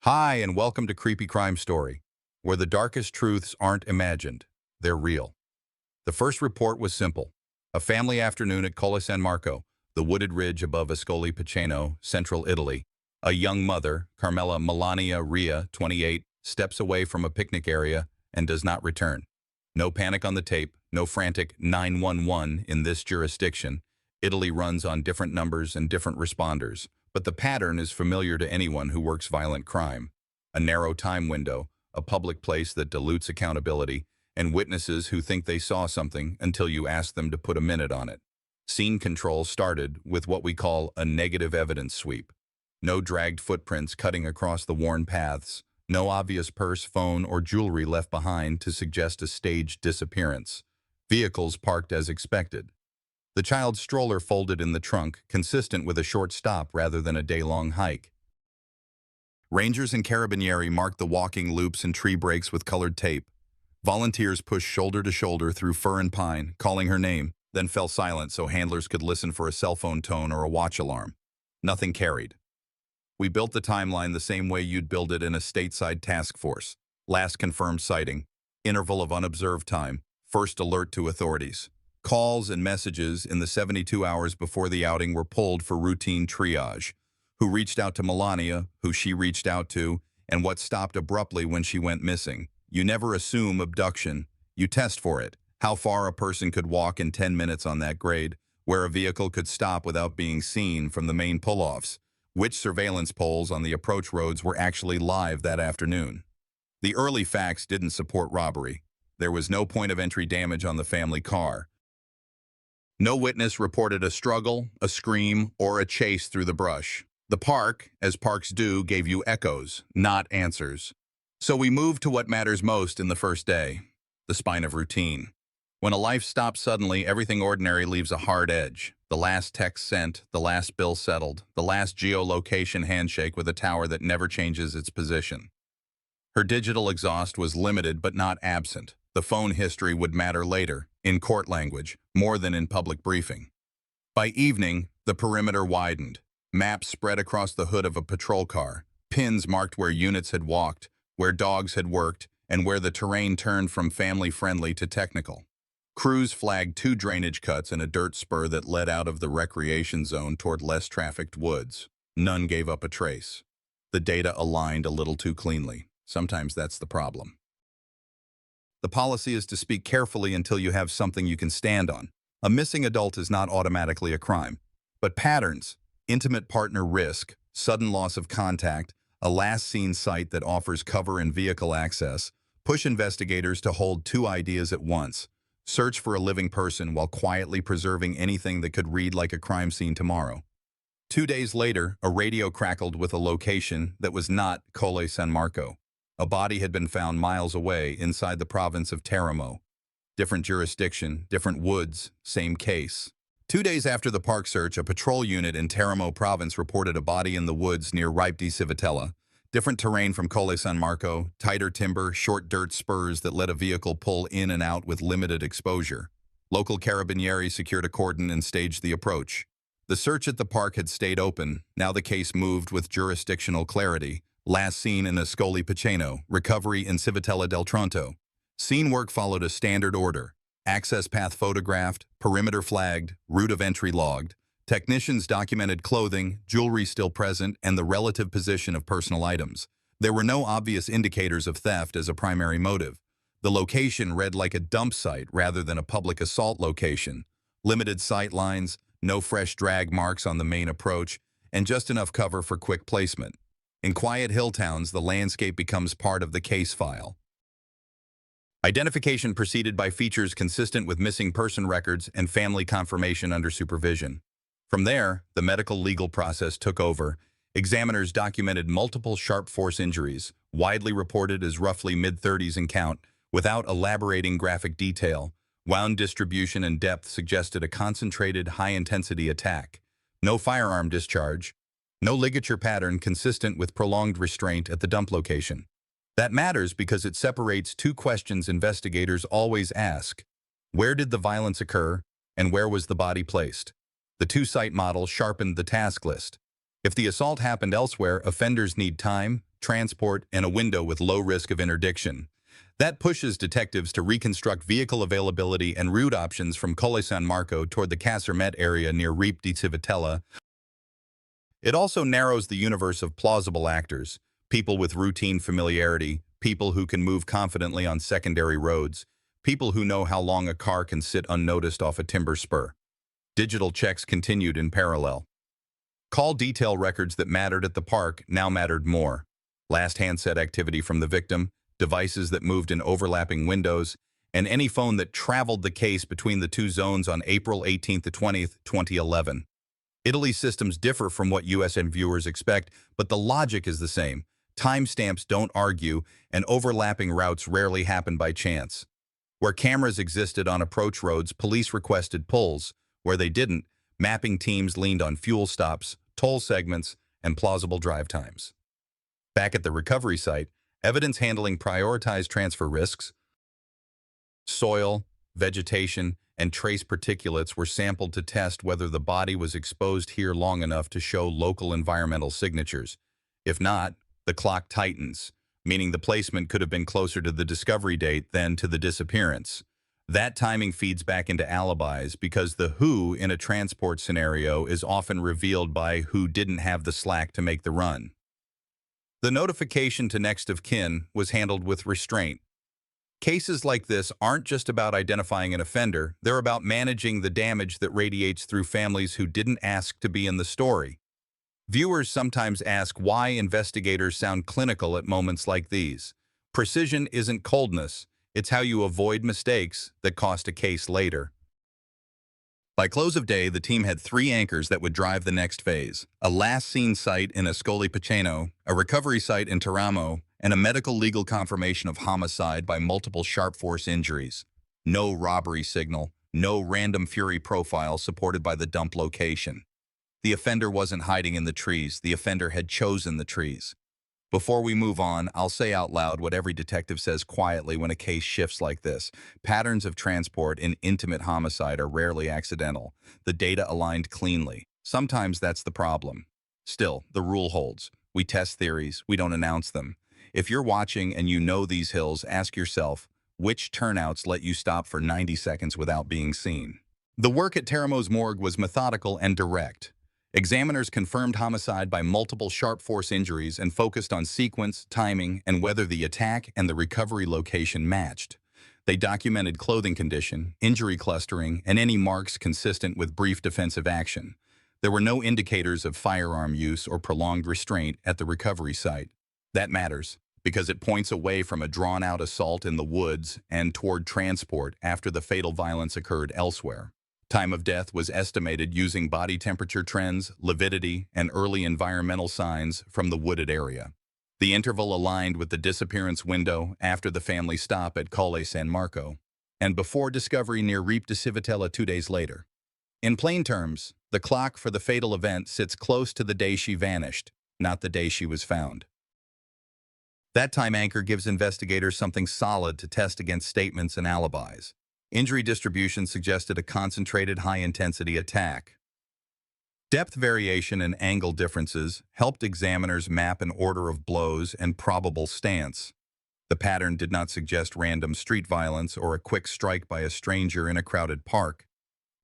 Hi, and welcome to Creepy Crime Story, where the darkest truths aren't imagined, they're real. The first report was simple. A family afternoon at Colle San Marco, the wooded ridge above Ascoli Piceno, central Italy. A young mother, Carmela Melania Ria, 28, steps away from a picnic area and does not return. No panic on the tape, no frantic 911 in this jurisdiction. Italy runs on different numbers and different responders. But the pattern is familiar to anyone who works violent crime. A narrow time window, a public place that dilutes accountability, and witnesses who think they saw something until you ask them to put a minute on it. Scene control started with what we call a negative evidence sweep. No dragged footprints cutting across the worn paths, no obvious purse, phone, or jewelry left behind to suggest a staged disappearance. Vehicles parked as expected. The child's stroller folded in the trunk, consistent with a short stop rather than a day-long hike. Rangers and carabinieri marked the walking loops and tree breaks with colored tape. Volunteers pushed shoulder to shoulder through fir and pine, calling her name, then fell silent so handlers could listen for a cell phone tone or a watch alarm. Nothing carried. We built the timeline the same way you'd build it in a stateside task force. Last confirmed sighting, interval of unobserved time, first alert to authorities. Calls and messages in the 72 hours before the outing were pulled for routine triage. Who reached out to Melania, who she reached out to, and what stopped abruptly when she went missing. You never assume abduction. You test for it. How far a person could walk in 10 minutes on that grade, where a vehicle could stop without being seen from the main pull-offs. Which surveillance poles on the approach roads were actually live that afternoon. The early facts didn't support robbery. There was no point of entry damage on the family car. No witness reported a struggle, a scream, or a chase through the brush. The park, as parks do, gave you echoes, not answers. So we moved to what matters most in the first day, the spine of routine. When a life stops suddenly, everything ordinary leaves a hard edge. The last text sent, the last bill settled, the last geolocation handshake with a tower that never changes its position. Her digital exhaust was limited but not absent. The phone history would matter later, in court language, more than in public briefing. By evening, the perimeter widened. Maps spread across the hood of a patrol car. Pins marked where units had walked, where dogs had worked, and where the terrain turned from family-friendly to technical. Crews flagged 2 drainage cuts and a dirt spur that led out of the recreation zone toward less trafficked woods. None gave up a trace. The data aligned a little too cleanly. Sometimes that's the problem. The policy is to speak carefully until you have something you can stand on. A missing adult is not automatically a crime. But patterns, intimate partner risk, sudden loss of contact, a last-seen site that offers cover and vehicle access, push investigators to hold 2 ideas at once. Search for a living person while quietly preserving anything that could read like a crime scene tomorrow. 2 days later, a radio crackled with a location that was not Colle San Marco. A body had been found miles away inside the province of Teramo. Different jurisdiction, different woods, same case. 2 days after the park search, a patrol unit in Teramo province reported a body in the woods near Ripe di Civitella. Different terrain from Colle San Marco, tighter timber, short dirt spurs that let a vehicle pull in and out with limited exposure. Local carabinieri secured a cordon and staged the approach. The search at the park had stayed open. Now the case moved with jurisdictional clarity. Last seen in Ascoli Piceno, recovery in Civitella del Tronto. Scene work followed a standard order. Access path photographed, perimeter flagged, route of entry logged. Technicians documented clothing, jewelry still present, and the relative position of personal items. There were no obvious indicators of theft as a primary motive. The location read like a dump site rather than a public assault location. Limited sight lines, no fresh drag marks on the main approach, and just enough cover for quick placement. In quiet hill towns, the landscape becomes part of the case file. Identification proceeded by features consistent with missing person records and family confirmation under supervision. From there, the medical legal process took over. Examiners documented multiple sharp force injuries, widely reported as roughly mid-30s in count, without elaborating graphic detail. Wound distribution and depth suggested a concentrated, high-intensity attack. No firearm discharge. No ligature pattern consistent with prolonged restraint at the dump location. That matters because it separates 2 questions investigators always ask. Where did the violence occur, and where was the body placed? The 2-site model sharpened the task list. If the assault happened elsewhere, offenders need time, transport, and a window with low risk of interdiction. That pushes detectives to reconstruct vehicle availability and route options from Colle San Marco toward the Casermet area near Ripe di Civitella. It also narrows the universe of plausible actors, people with routine familiarity, people who can move confidently on secondary roads, people who know how long a car can sit unnoticed off a timber spur. Digital checks continued in parallel. Call detail records that mattered at the park now mattered more. Last handset activity from the victim, devices that moved in overlapping windows, and any phone that traveled the case between the two zones on April 18th to 20th, 2011. Italy's systems differ from what USN viewers expect, but the logic is the same. Timestamps don't argue, and overlapping routes rarely happen by chance. Where cameras existed on approach roads, police requested pulls. Where they didn't, mapping teams leaned on fuel stops, toll segments, and plausible drive times. Back at the recovery site, evidence handling prioritized transfer risks. Soil, vegetation, and trace particulates were sampled to test whether the body was exposed here long enough to show local environmental signatures. If not, the clock tightens, meaning the placement could have been closer to the discovery date than to the disappearance. That timing feeds back into alibis because the who in a transport scenario is often revealed by who didn't have the slack to make the run. The notification to next of kin was handled with restraint. Cases like this aren't just about identifying an offender, they're about managing the damage that radiates through families who didn't ask to be in the story. Viewers sometimes ask why investigators sound clinical at moments like these. Precision isn't coldness, it's how you avoid mistakes that cost a case later. By close of day, the team had 3 anchors that would drive the next phase: a last-seen site in Ascoli Piceno, a recovery site in Teramo, and a medical legal confirmation of homicide by multiple sharp force injuries. No robbery signal, no random fury profile supported by the dump location. The offender wasn't hiding in the trees, the offender had chosen the trees. Before we move on, I'll say out loud what every detective says quietly when a case shifts like this. Patterns of transport in intimate homicide are rarely accidental. The data aligned cleanly. Sometimes that's the problem. Still, the rule holds. We test theories, we don't announce them. If you're watching and you know these hills, ask yourself, which turnouts let you stop for 90 seconds without being seen? The work at Teramo's morgue was methodical and direct. Examiners confirmed homicide by multiple sharp force injuries and focused on sequence, timing, and whether the attack and the recovery location matched. They documented clothing condition, injury clustering, and any marks consistent with brief defensive action. There were no indicators of firearm use or prolonged restraint at the recovery site. That matters, because it points away from a drawn-out assault in the woods and toward transport after the fatal violence occurred elsewhere. Time of death was estimated using body temperature trends, lividity, and early environmental signs from the wooded area. The interval aligned with the disappearance window after the family stop at Colle San Marco, and before discovery near Ripe di Civitella 2 days later. In plain terms, the clock for the fatal event sits close to the day she vanished, not the day she was found. That time anchor gives investigators something solid to test against statements and alibis. Injury distribution suggested a concentrated high-intensity attack. Depth variation and angle differences helped examiners map an order of blows and probable stance. The pattern did not suggest random street violence or a quick strike by a stranger in a crowded park.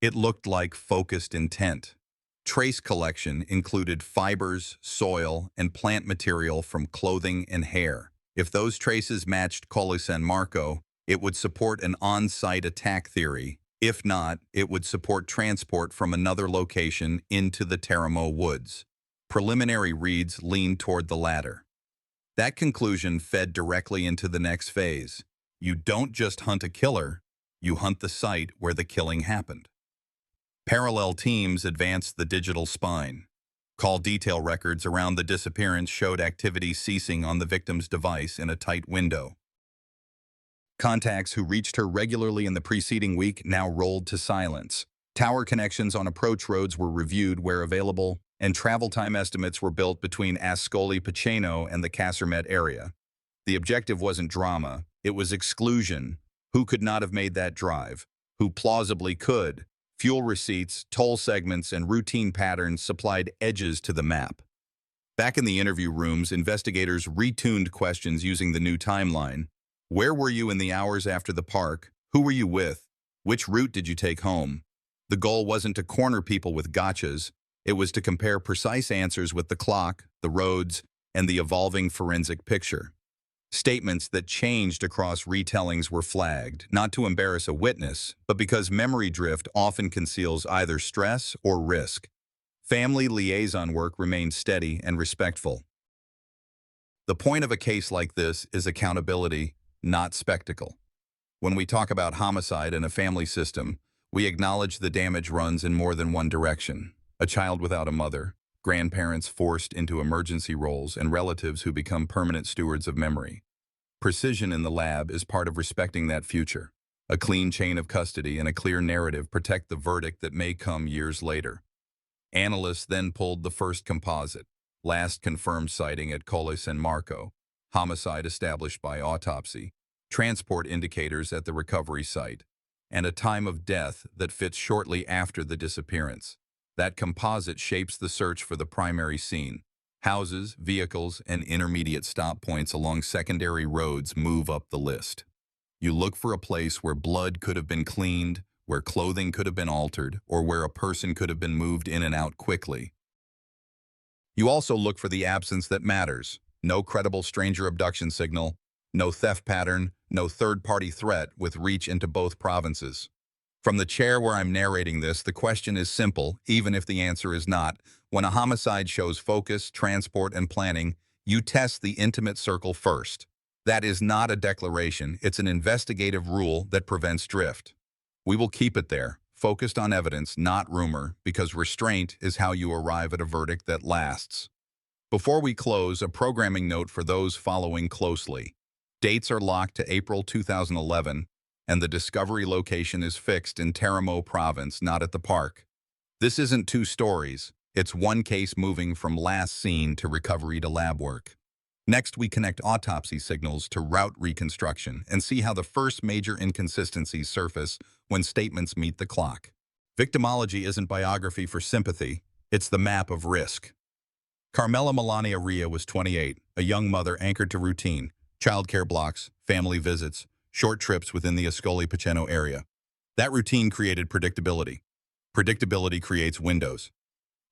It looked like focused intent. Trace collection included fibers, soil, and plant material from clothing and hair. If those traces matched Colle San Marco, it would support an on-site attack theory. If not, it would support transport from another location into the Teramo woods. Preliminary reads leaned toward the latter. That conclusion fed directly into the next phase. You don't just hunt a killer, you hunt the site where the killing happened. Parallel teams advanced the digital spine. Call detail records around the disappearance showed activity ceasing on the victim's device in a tight window. Contacts who reached her regularly in the preceding week now rolled to silence. Tower connections on approach roads were reviewed where available, and travel time estimates were built between Ascoli Piceno and the Casermet area. The objective wasn't drama, it was exclusion. Who could not have made that drive? Who plausibly could? Fuel receipts, toll segments, and routine patterns supplied edges to the map. Back in the interview rooms, investigators retuned questions using the new timeline. Where were you in the hours after the park? Who were you with? Which route did you take home? The goal wasn't to corner people with gotchas. It was to compare precise answers with the clock, the roads, and the evolving forensic picture. Statements that changed across retellings were flagged, not to embarrass a witness, but because memory drift often conceals either stress or risk. Family liaison work remained steady and respectful. The point of a case like this is accountability, not spectacle. When we talk about homicide in a family system, we acknowledge the damage runs in more than one direction. A child without a mother, grandparents forced into emergency roles, and relatives who become permanent stewards of memory. Precision in the lab is part of respecting that future. A clean chain of custody and a clear narrative protect the verdict that may come years later. Analysts then pulled the first composite, last confirmed sighting at Colle San Marco, homicide established by autopsy, transport indicators at the recovery site, and a time of death that fits shortly after the disappearance. That composite shapes the search for the primary scene. Houses, vehicles, and intermediate stop points along secondary roads move up the list. You look for a place where blood could have been cleaned, where clothing could have been altered, or where a person could have been moved in and out quickly. You also look for the absence that matters. No credible stranger abduction signal, no theft pattern, no third-party threat with reach into both provinces. From the chair where I'm narrating this, the question is simple, even if the answer is not. When a homicide shows focus, transport, and planning, you test the intimate circle first. That is not a declaration, it's an investigative rule that prevents drift. We will keep it there, focused on evidence, not rumor, because restraint is how you arrive at a verdict that lasts. Before we close, a programming note for those following closely. Dates are locked to April 2011, and the discovery location is fixed in Teramo province, not at the park. This isn't two stories, it's one case moving from last seen to recovery to lab work. Next, we connect autopsy signals to route reconstruction and see how the first major inconsistencies surface when statements meet the clock. Victimology isn't biography for sympathy, it's the map of risk. Carmela Melania Ria was 28, a young mother anchored to routine, childcare blocks, family visits, short trips within the Ascoli-Piceno area. That routine created predictability. Predictability creates windows.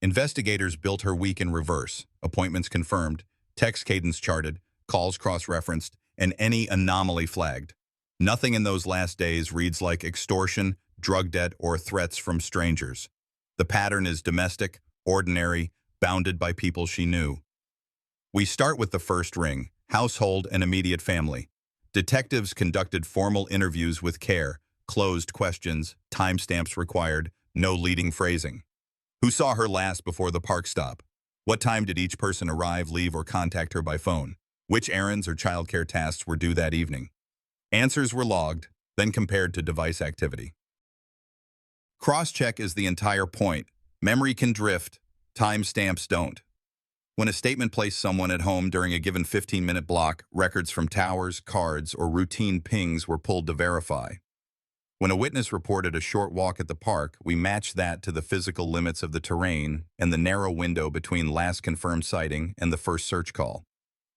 Investigators built her week in reverse, appointments confirmed, text cadence charted, calls cross-referenced, and any anomaly flagged. Nothing in those last days reads like extortion, drug debt, or threats from strangers. The pattern is domestic, ordinary, bounded by people she knew. We start with the first ring, household and immediate family. Detectives conducted formal interviews with care, closed questions, timestamps required, no leading phrasing. Who saw her last before the park stop? What time did each person arrive, leave, or contact her by phone? Which errands or childcare tasks were due that evening? Answers were logged, then compared to device activity. Cross-check is the entire point. Memory can drift, timestamps don't. When a statement placed someone at home during a given 15-minute block, records from towers, cards, or routine pings were pulled to verify. When a witness reported a short walk at the park, we matched that to the physical limits of the terrain and the narrow window between last confirmed sighting and the first search call.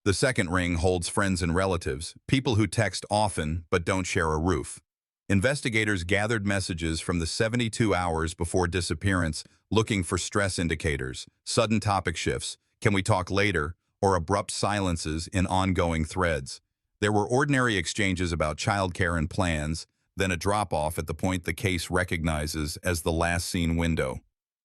The second ring holds friends and relatives, people who text often but don't share a roof. Investigators gathered messages from the 72 hours before disappearance looking for stress indicators, sudden topic shifts, can we talk later, or abrupt silences in ongoing threads. There were ordinary exchanges about childcare and plans, then a drop-off at the point the case recognizes as the last seen window.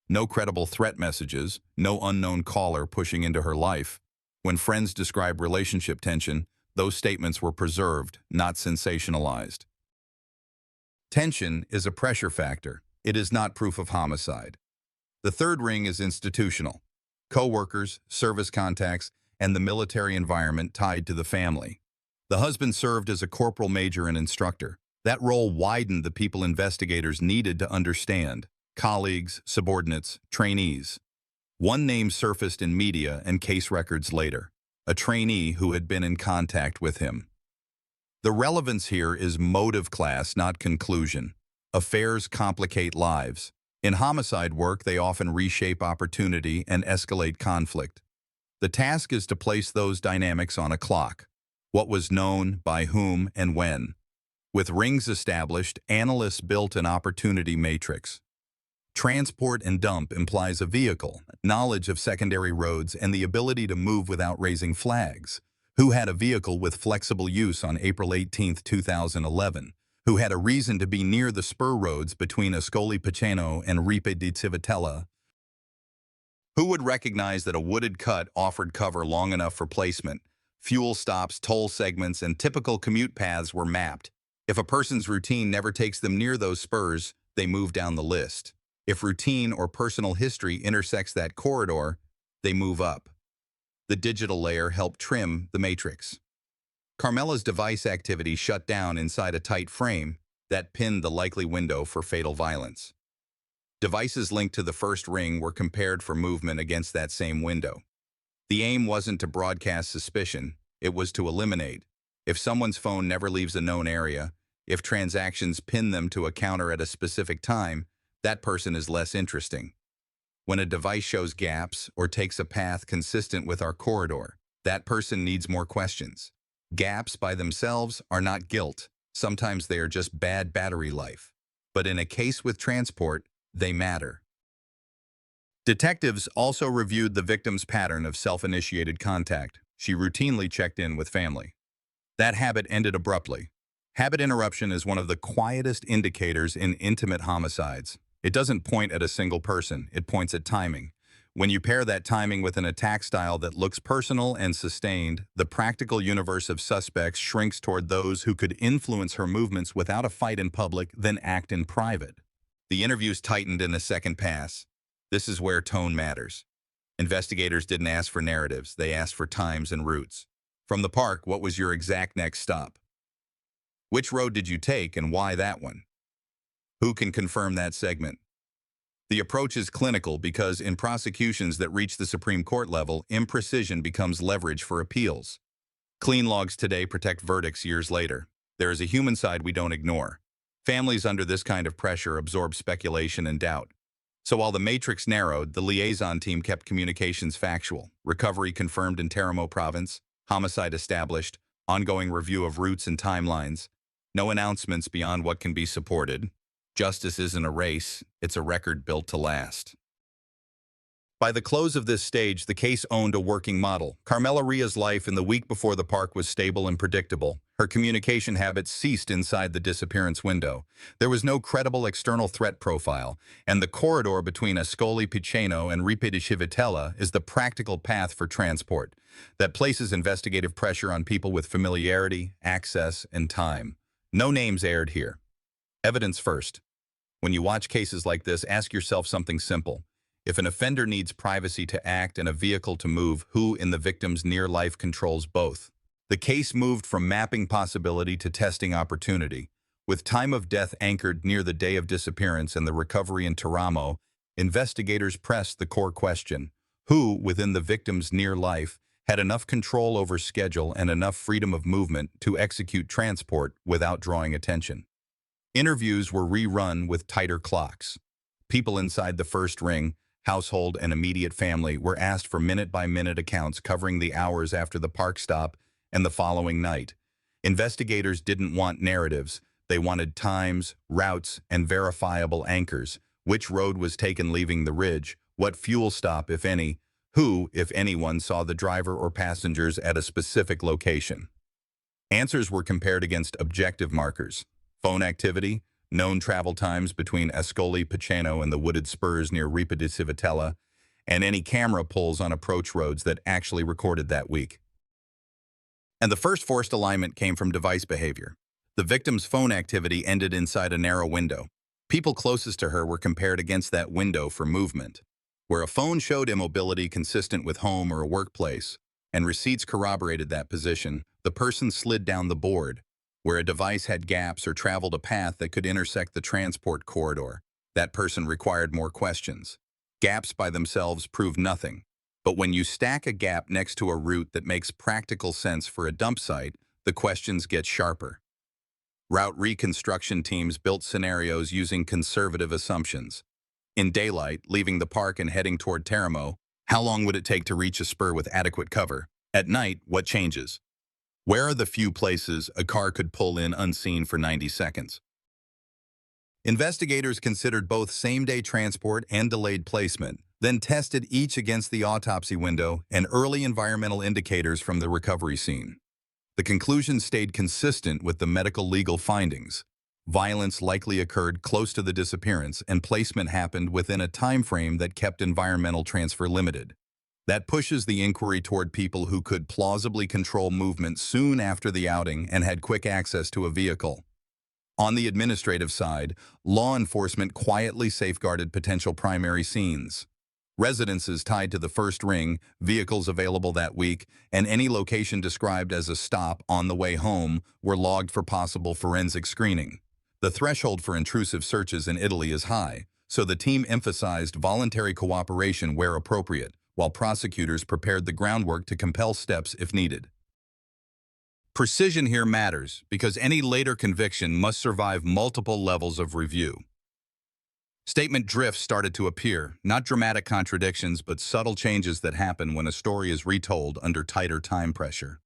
No credible threat messages, no unknown caller pushing into her life. When friends describe relationship tension, those statements were preserved, not sensationalized. Tension is a pressure factor. It is not proof of homicide. The third ring is institutional. Co-workers, service contacts, and the military environment tied to the family. The husband served as a corporal major and instructor. That role widened the people investigators needed to understand: colleagues, subordinates, trainees. One name surfaced in media and case records later: a trainee who had been in contact with him. The relevance here is motive class, not conclusion. Affairs complicate lives. In homicide work, they often reshape opportunity and escalate conflict. The task is to place those dynamics on a clock. What was known, by whom, and when. With rings established, analysts built an opportunity matrix. Transport and dump implies a vehicle, knowledge of secondary roads, and the ability to move without raising flags. Who had a vehicle with flexible use on April 18, 2011? Who had a reason to be near the spur roads between Ascoli Piceno and Ripe di Civitella? Who would recognize that a wooded cut offered cover long enough for placement? Fuel stops, toll segments, and typical commute paths were mapped. If a person's routine never takes them near those spurs, they move down the list. If routine or personal history intersects that corridor, they move up. The digital layer helped trim the matrix. Carmela's device activity shut down inside a tight frame that pinned the likely window for fatal violence. Devices linked to the first ring were compared for movement against that same window. The aim wasn't to broadcast suspicion, it was to eliminate. If someone's phone never leaves a known area, if transactions pin them to a counter at a specific time, that person is less interesting. When a device shows gaps or takes a path consistent with our corridor, that person needs more questions. Gaps by themselves are not guilt. Sometimes they are just bad battery life. But in a case with transport, they matter. Detectives also reviewed the victim's pattern of self-initiated contact. She routinely checked in with family. That habit ended abruptly. Habit interruption is one of the quietest indicators in intimate homicides. It doesn't point at a single person, it points at timing. When you pair that timing with an attack style that looks personal and sustained, the practical universe of suspects shrinks toward those who could influence her movements without a fight in public, then act in private. The interviews tightened in the second pass. This is where tone matters. Investigators didn't ask for narratives, they asked for times and routes. From the park, what was your exact next stop? Which road did you take and why that one? Who can confirm that segment? The approach is clinical because in prosecutions that reach the Supreme Court level, imprecision becomes leverage for appeals. Clean logs today protect verdicts years later. There is a human side we don't ignore. Families under this kind of pressure absorb speculation and doubt. So while the matrix narrowed, the liaison team kept communications factual. Recovery confirmed in Teramo province, homicide established, ongoing review of routes and timelines. No announcements beyond what can be supported. Justice isn't a race, it's a record built to last. By the close of this stage, the case owned a working model. Carmela Ria's life in the week before the park was stable and predictable. Her communication habits ceased inside the disappearance window. There was no credible external threat profile, and the corridor between Ascoli Piceno and Ripe di Civitella is the practical path for transport that places investigative pressure on people with familiarity, access, and time. No names aired here. Evidence first. When you watch cases like this, ask yourself something simple. If an offender needs privacy to act and a vehicle to move, who in the victim's near life controls both? The case moved from mapping possibility to testing opportunity. With time of death anchored near the day of disappearance and the recovery in Teramo, investigators pressed the core question: who, within the victim's near life, had enough control over schedule and enough freedom of movement to execute transport without drawing attention? Interviews were rerun with tighter clocks. People inside the first ring, household and immediate family, were asked for minute-by-minute accounts covering the hours after the park stop and the following night. Investigators didn't want narratives. They wanted times, routes, and verifiable anchors. Which road was taken leaving the ridge? What fuel stop, if any? Who, if anyone, saw the driver or passengers at a specific location? Answers were compared against objective markers. Phone activity, known travel times between Ascoli Piceno and the wooded spurs near Ripe di Civitella, and any camera pulls on approach roads that actually recorded that week. And the first forced alignment came from device behavior. The victim's phone activity ended inside a narrow window. People closest to her were compared against that window for movement. Where a phone showed immobility consistent with home or a workplace, and receipts corroborated that position, the person slid down the board. Where a device had gaps or traveled a path that could intersect the transport corridor, that person required more questions. Gaps by themselves prove nothing. But when you stack a gap next to a route that makes practical sense for a dump site, the questions get sharper. Route reconstruction teams built scenarios using conservative assumptions. In daylight, leaving the park and heading toward Teramo, How long would it take to reach a spur with adequate cover? At night, what changes? Where are the few places a car could pull in unseen for 90 seconds? Investigators considered both same-day transport and delayed placement, then tested each against the autopsy window and early environmental indicators from the recovery scene. The conclusion stayed consistent with the medical legal findings. Violence likely occurred close to the disappearance, and placement happened within a time frame that kept environmental transfer limited. That pushes the inquiry toward people who could plausibly control movement soon after the outing and had quick access to a vehicle. On the administrative side, law enforcement quietly safeguarded potential primary scenes. Residences tied to the first ring, vehicles available that week, and any location described as a stop on the way home were logged for possible forensic screening. The threshold for intrusive searches in Italy is high, so the team emphasized voluntary cooperation where appropriate, while prosecutors prepared the groundwork to compel steps if needed. Precision here matters because any later conviction must survive multiple levels of review. Statement drifts started to appear, not dramatic contradictions, but subtle changes that happen when a story is retold under tighter time pressure.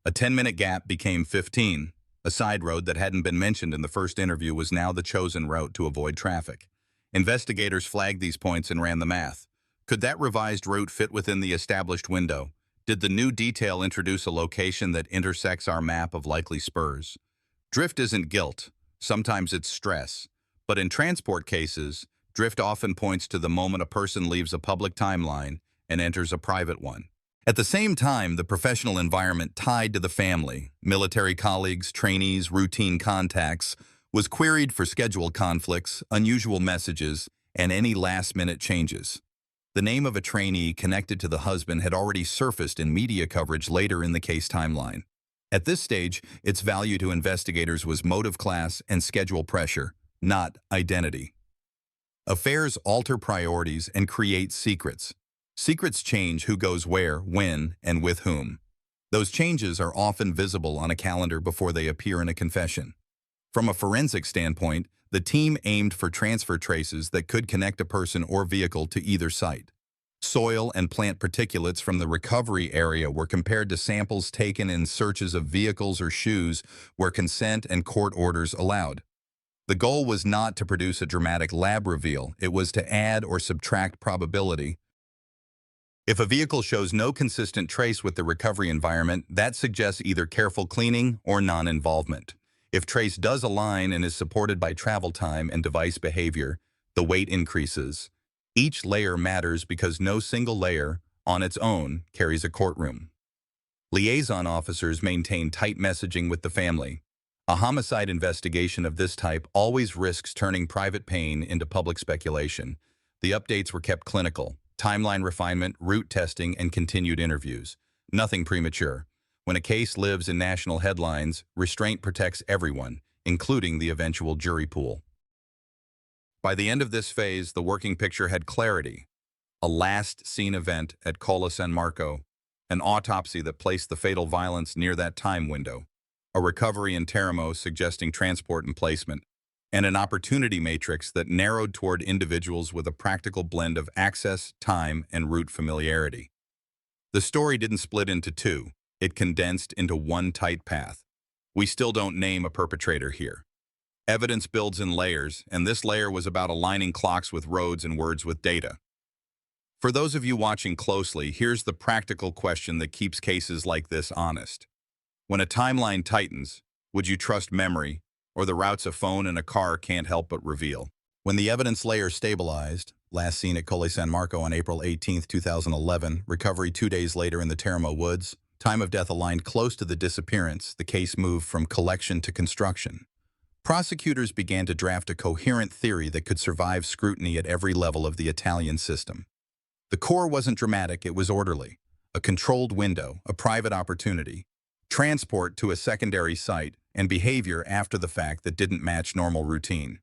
A 10-minute gap became 15. A side road that hadn't been mentioned in the first interview was now the chosen route to avoid traffic. Investigators flagged these points and ran the math. Could that revised route fit within the established window? Did the new detail introduce a location that intersects our map of likely spurs? Drift isn't guilt. Sometimes it's stress. But in transport cases, drift often points to the moment a person leaves a public timeline and enters a private one. At the same time, the professional environment tied to the family, military colleagues, trainees, routine contacts, was queried for schedule conflicts, unusual messages, and any last-minute changes. The name of a trainee connected to the husband had already surfaced in media coverage later in the case timeline. At this stage, its value to investigators was motive class and schedule pressure, not identity. Affairs alter priorities and create secrets. Secrets change who goes where, when, and with whom. Those changes are often visible on a calendar before they appear in a confession. From a forensic standpoint, the team aimed for transfer traces that could connect a person or vehicle to either site. Soil and plant particulates from the recovery area were compared to samples taken in searches of vehicles or shoes where consent and court orders allowed. The goal was not to produce a dramatic lab reveal, it was to add or subtract probability. If a vehicle shows no consistent trace with the recovery environment, that suggests either careful cleaning or non-involvement. If trace does align and is supported by travel time and device behavior, the weight increases. Each layer matters because no single layer, on its own, carries a courtroom. Liaison officers maintain tight messaging with the family. A homicide investigation of this type always risks turning private pain into public speculation. The updates were kept clinical. Timeline refinement, route testing, and continued interviews. Nothing premature. When a case lives in national headlines, restraint protects everyone, including the eventual jury pool. By the end of this phase, the working picture had clarity. A last-scene event at Colle San Marco, an autopsy that placed the fatal violence near that time window, a recovery in Teramo suggesting transport and placement, and an opportunity matrix that narrowed toward individuals with a practical blend of access, time, and route familiarity. The story didn't split into two. It condensed into one tight path. We still don't name a perpetrator here. Evidence builds in layers, and this layer was about aligning clocks with roads and words with data. For those of you watching closely, here's the practical question that keeps cases like this honest. When a timeline tightens, would you trust memory, or the routes a phone and a car can't help but reveal? When the evidence layer stabilized, last seen at Colle San Marco on April 18, 2011, recovery 2 days later in the Teramo woods, time of death aligned close to the disappearance, the case moved from collection to construction. Prosecutors began to draft a coherent theory that could survive scrutiny at every level of the Italian system. The core wasn't dramatic, it was orderly. A controlled window, a private opportunity, transport to a secondary site, and behavior after the fact that didn't match normal routine.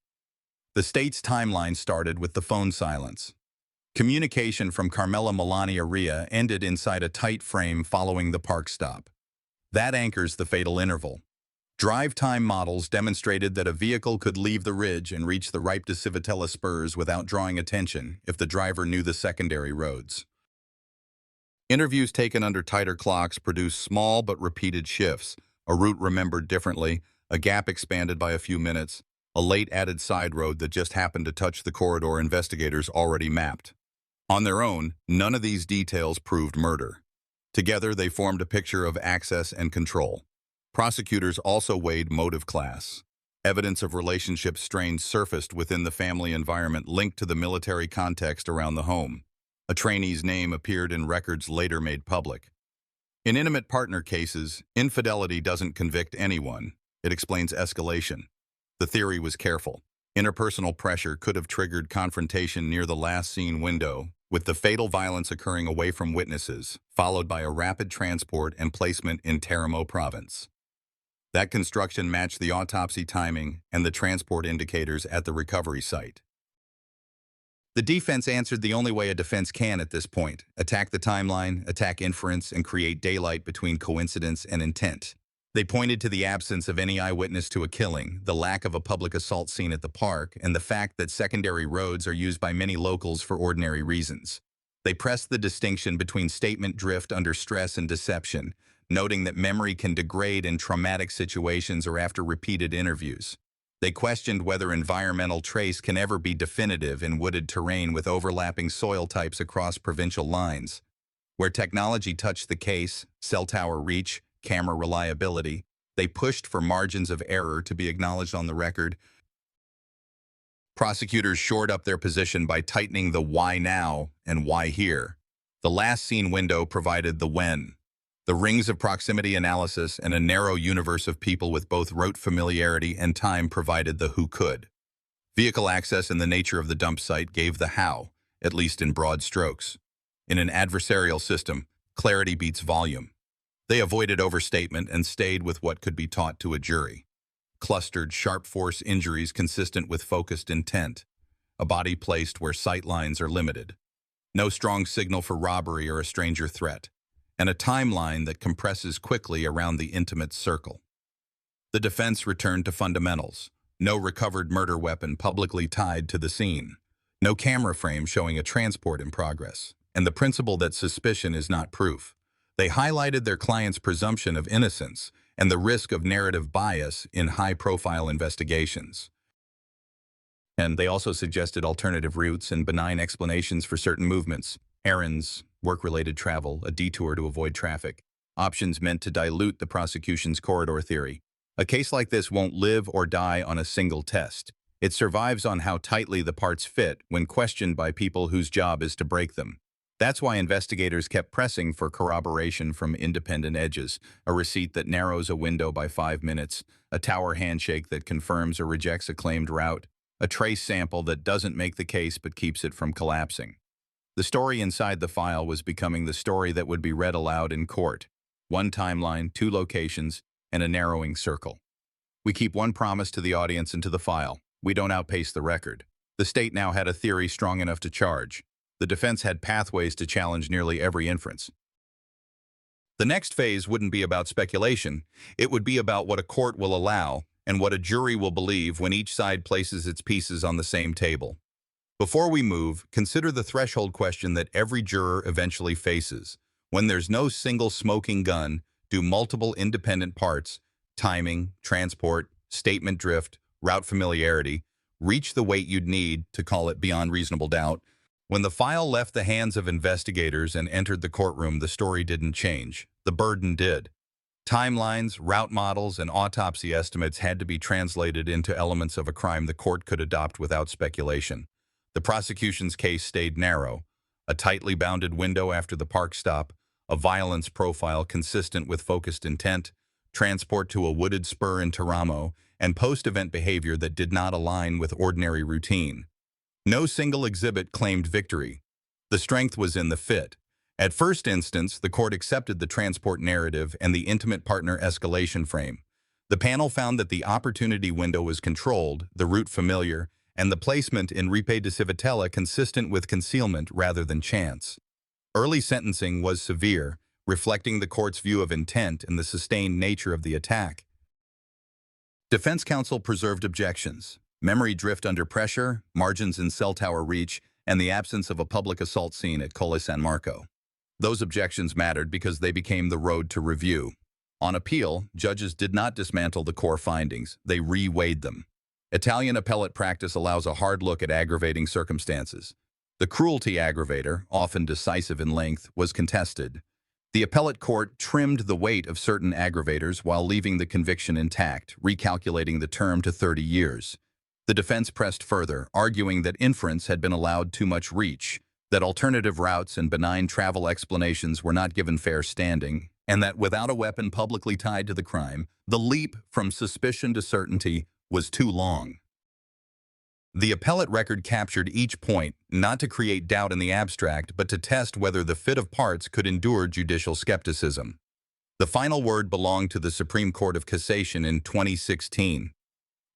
The state's timeline started with the phone silence. Communication from Carmela Melania Ria ended inside a tight frame following the park stop. That anchors the fatal interval. Drive time models demonstrated that a vehicle could leave the ridge and reach the Ripe di Civitella spurs without drawing attention if the driver knew the secondary roads. Interviews taken under tighter clocks produce small but repeated shifts, a route remembered differently, a gap expanded by a few minutes, a late added side road that just happened to touch the corridor investigators already mapped. On their own, none of these details proved murder. Together, they formed a picture of access and control. Prosecutors also weighed motive class. Evidence of relationship strains surfaced within the family environment linked to the military context around the home. A trainee's name appeared in records later made public. In intimate partner cases, infidelity doesn't convict anyone. It explains escalation. The theory was careful. Interpersonal pressure could have triggered confrontation near the last seen window, with the fatal violence occurring away from witnesses, followed by a rapid transport and placement in Teramo province. That construction matched the autopsy timing and the transport indicators at the recovery site. The defense answered the only way a defense can at this point: attack the timeline, attack inference, and create daylight between coincidence and intent. They pointed to the absence of any eyewitness to a killing, the lack of a public assault scene at the park, and the fact that secondary roads are used by many locals for ordinary reasons. They pressed the distinction between statement drift under stress and deception, noting that memory can degrade in traumatic situations or after repeated interviews. They questioned whether environmental trace can ever be definitive in wooded terrain with overlapping soil types across provincial lines. Where technology touched the case, cell tower reach, camera reliability, they pushed for margins of error to be acknowledged on the record. Prosecutors shored up their position by tightening the why now and why here. The last seen window provided the when. The rings of proximity analysis and a narrow universe of people with both rote familiarity and time provided the who could. Vehicle access and the nature of the dump site gave the how, at least in broad strokes. In an adversarial system, clarity beats volume. They avoided overstatement and stayed with what could be taught to a jury. Clustered, sharp force injuries consistent with focused intent. A body placed where sight lines are limited. No strong signal for robbery or a stranger threat. And a timeline that compresses quickly around the intimate circle. The defense returned to fundamentals. No recovered murder weapon publicly tied to the scene. No camera frame showing a transport in progress. And the principle that suspicion is not proof. They highlighted their client's presumption of innocence and the risk of narrative bias in high-profile investigations. And they also suggested alternative routes and benign explanations for certain movements: errands, work-related travel, a detour to avoid traffic, options meant to dilute the prosecution's corridor theory. A case like this won't live or die on a single test. It survives on how tightly the parts fit when questioned by people whose job is to break them. That's why investigators kept pressing for corroboration from independent edges, a receipt that narrows a window by 5 minutes, a tower handshake that confirms or rejects a claimed route, a trace sample that doesn't make the case but keeps it from collapsing. The story inside the file was becoming the story that would be read aloud in court. One timeline, 2 locations, and a narrowing circle. We keep one promise to the audience and to the file. We don't outpace the record. The state now had a theory strong enough to charge. The defense had pathways to challenge nearly every inference. The next phase wouldn't be about speculation. It would be about what a court will allow and what a jury will believe when each side places its pieces on the same table. Before we move, consider the threshold question that every juror eventually faces. When there's no single smoking gun, do multiple independent parts, timing, transport, statement drift, route familiarity, reach the weight you'd need to call it beyond reasonable doubt? When the file left the hands of investigators and entered the courtroom, the story didn't change. The burden did. Timelines, route models, and autopsy estimates had to be translated into elements of a crime the court could adopt without speculation. The prosecution's case stayed narrow: a tightly bounded window after the park stop, a violence profile consistent with focused intent, transport to a wooded spur in Teramo, and post-event behavior that did not align with ordinary routine. No single exhibit claimed victory. The strength was in the fit. At first instance, the court accepted the transport narrative and the intimate partner escalation frame. The panel found that the opportunity window was controlled, the route familiar, and the placement in Ripe di Civitella consistent with concealment rather than chance. Early sentencing was severe, reflecting the court's view of intent and the sustained nature of the attack. Defense counsel preserved objections: memory drift under pressure, margins in cell tower reach, and the absence of a public assault scene at Colle San Marco. Those objections mattered because they became the road to review. On appeal, judges did not dismantle the core findings, they reweighed them. Italian appellate practice allows a hard look at aggravating circumstances. The cruelty aggravator, often decisive in length, was contested. The appellate court trimmed the weight of certain aggravators while leaving the conviction intact, recalculating the term to 30 years. The defense pressed further, arguing that inference had been allowed too much reach, that alternative routes and benign travel explanations were not given fair standing, and that without a weapon publicly tied to the crime, the leap from suspicion to certainty was too long. The appellate record captured each point, not to create doubt in the abstract, but to test whether the fit of parts could endure judicial skepticism. The final word belonged to the Supreme Court of Cassation in 2016.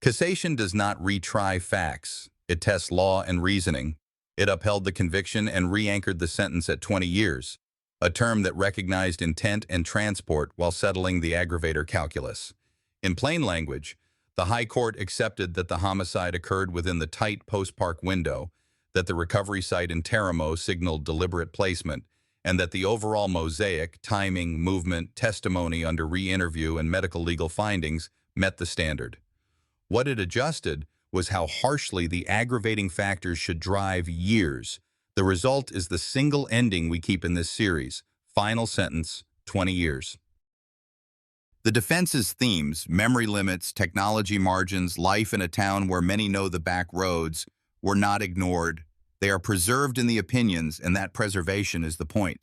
Cassation does not retry facts. It tests law and reasoning. It upheld the conviction and re-anchored the sentence at 20 years, a term that recognized intent and transport while settling the aggravator calculus. In plain language, the High Court accepted that the homicide occurred within the tight post-park window, that the recovery site in Teramo signaled deliberate placement, and that the overall mosaic, timing, movement, testimony under re-interview and medical legal findings met the standard. What it adjusted was how harshly the aggravating factors should drive years. The result is the single ending we keep in this series. Final sentence, 20 years. The defense's themes, memory limits, technology margins, life in a town where many know the back roads, were not ignored. They are preserved in the opinions, and that preservation is the point.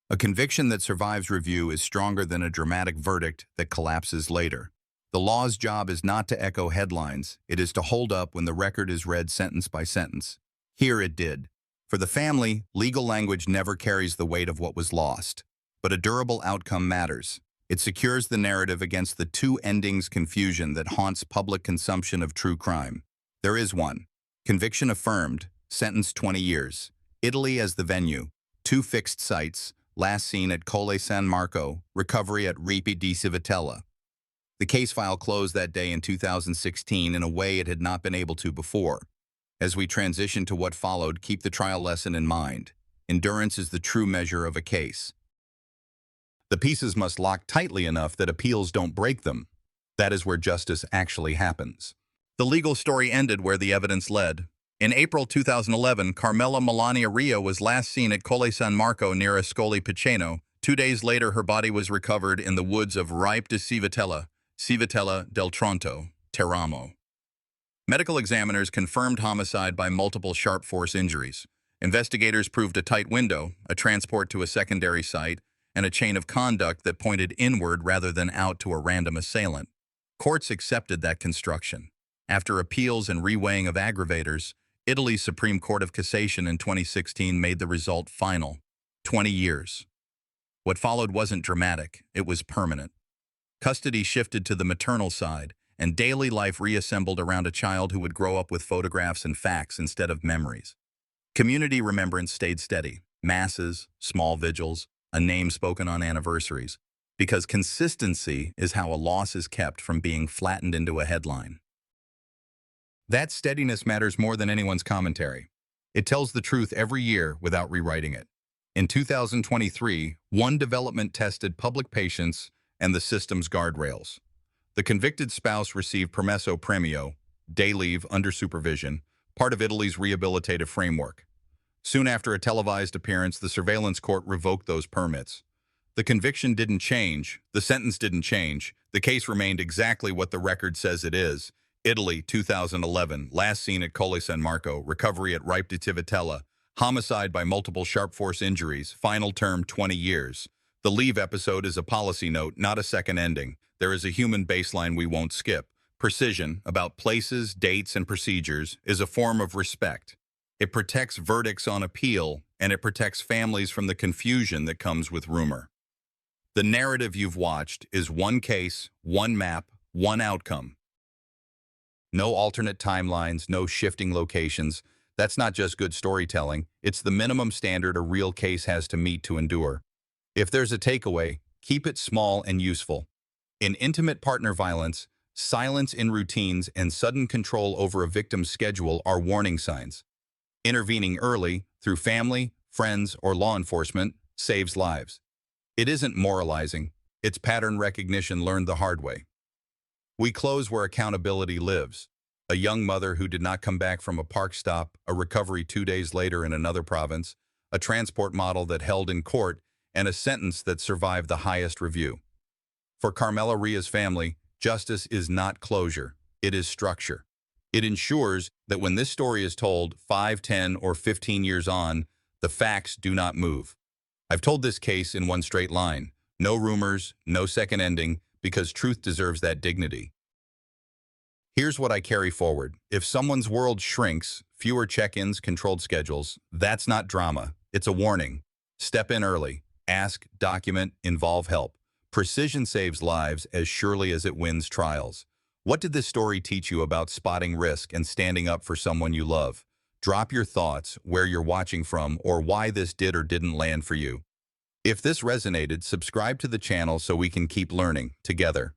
A conviction that survives review is stronger than a dramatic verdict that collapses later. The law's job is not to echo headlines. It is to hold up when the record is read sentence by sentence. Here it did. For the family, legal language never carries the weight of what was lost. But a durable outcome matters. It secures the narrative against the two endings confusion that haunts public consumption of true crime. There is one. Conviction affirmed, sentence 20 years. Italy as the venue. 2 fixed sites, last seen at Colle San Marco, recovery at Ripe di Civitella. The case file closed that day in 2016 in a way it had not been able to before. As we transition to what followed, keep the trial lesson in mind. Endurance is the true measure of a case. The pieces must lock tightly enough that appeals don't break them. That is where justice actually happens. The legal story ended where the evidence led. In April 2011, Carmela Melania Rio was last seen at Colle San Marco near Ascoli Piceno. 2 days later, her body was recovered in the woods of Ripe di Civitella, Civitella del Tronto, Teramo. Medical examiners confirmed homicide by multiple sharp force injuries. Investigators proved a tight window, a transport to a secondary site, and a chain of conduct that pointed inward rather than out to a random assailant. Courts accepted that construction. After appeals and reweighing of aggravators, Italy's Supreme Court of Cassation in 2016 made the result final. 20 years. What followed wasn't dramatic, it was permanent. Custody shifted to the maternal side, and daily life reassembled around a child who would grow up with photographs and facts instead of memories. Community remembrance stayed steady. Masses, small vigils, a name spoken on anniversaries, because consistency is how a loss is kept from being flattened into a headline. That steadiness matters more than anyone's commentary. It tells the truth every year without rewriting it. In 2023, one development tested public patience and the system's guardrails. The convicted spouse received permesso premio, day leave under supervision, part of Italy's rehabilitative framework. Soon after a televised appearance, the surveillance court revoked those permits. The conviction didn't change, the sentence didn't change, the case remained exactly what the record says it is. Italy, 2011, last seen at Colle San Marco, recovery at Ripe di Civitella, homicide by multiple sharp force injuries, final term 20 years. The leave episode is a policy note, not a second ending. There is a human baseline we won't skip. Precision, about places, dates, and procedures, is a form of respect. It protects verdicts on appeal, and it protects families from the confusion that comes with rumor. The narrative you've watched is one case, one map, one outcome. No alternate timelines, no shifting locations. That's not just good storytelling. It's the minimum standard a real case has to meet to endure. If there's a takeaway, keep it small and useful. In intimate partner violence, silence in routines and sudden control over a victim's schedule are warning signs. Intervening early, through family, friends, or law enforcement, saves lives. It isn't moralizing. It's pattern recognition learned the hard way. We close where accountability lives. A young mother who did not come back from a park stop, a recovery 2 days later in another province, a transport model that held in court, and a sentence that survived the highest review. For Carmela Ria's family, justice is not closure. It is structure. It ensures that when this story is told 5, 10, or 15 years on, the facts do not move. I've told this case in one straight line. No rumors, no second ending, because truth deserves that dignity. Here's what I carry forward. If someone's world shrinks, fewer check-ins, controlled schedules, that's not drama. It's a warning. Step in early. Ask, document, involve help. Precision saves lives as surely as it wins trials. What did this story teach you about spotting risk and standing up for someone you love? Drop your thoughts, where you're watching from, or why this did or didn't land for you. If this resonated, subscribe to the channel so we can keep learning together.